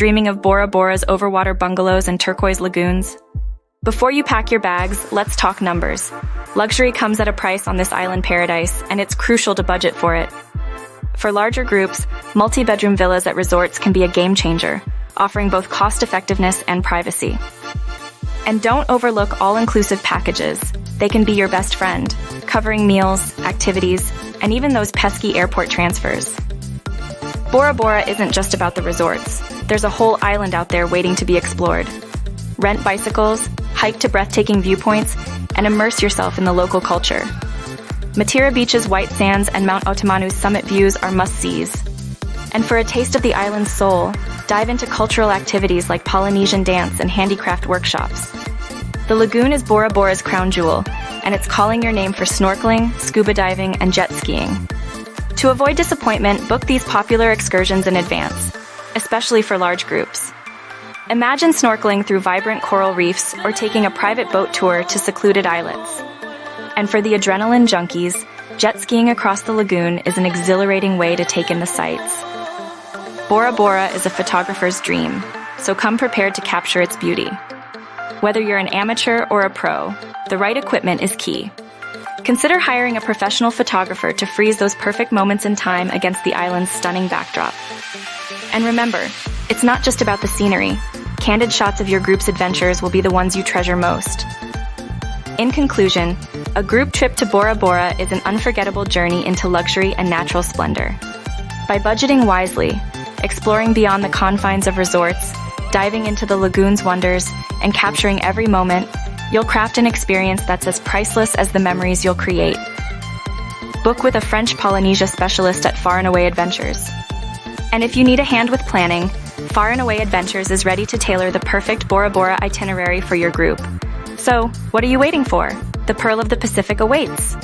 Dreaming of Bora Bora's overwater bungalows and turquoise lagoons? Before you pack your bags, let's talk numbers. Luxury comes at a price on this island paradise, and it's crucial to budget for it. For larger groups, multi-bedroom villas at resorts can be a game changer, offering both cost-effectiveness and privacy. And don't overlook all-inclusive packages. They can be your best friend, covering meals, activities, and even those pesky airport transfers. Bora Bora isn't just about the resorts. There's a whole island out there waiting to be explored. Rent bicycles, hike to breathtaking viewpoints, and immerse yourself in the local culture. Matira Beach's white sands and Mount Otomanu's summit views are must-sees. And for a taste of the island's soul, dive into cultural activities like Polynesian dance and handicraft workshops. The lagoon is Bora Bora's crown jewel, and it's calling your name for snorkeling, scuba diving, and jet skiing. To avoid disappointment, book these popular excursions in advance, especially for large groups. Imagine snorkeling through vibrant coral reefs or taking a private boat tour to secluded islets. And for the adrenaline junkies, jet skiing across the lagoon is an exhilarating way to take in the sights. Bora Bora is a photographer's dream, so come prepared to capture its beauty. Whether you're an amateur or a pro, the right equipment is key. Consider hiring a professional photographer to freeze those perfect moments in time against the island's stunning backdrop. And remember, it's not just about the scenery. Candid shots of your group's adventures will be the ones you treasure most. In conclusion, a group trip to Bora Bora is an unforgettable journey into luxury and natural splendor. By budgeting wisely, exploring beyond the confines of resorts, diving into the lagoon's wonders, and capturing every moment, you'll craft an experience that's as priceless as the memories you'll create. Book with a French Polynesia specialist at Far and Away Adventures. And if you need a hand with planning, Far and Away Adventures is ready to tailor the perfect Bora Bora itinerary for your group. So, what are you waiting for? The Pearl of the Pacific awaits.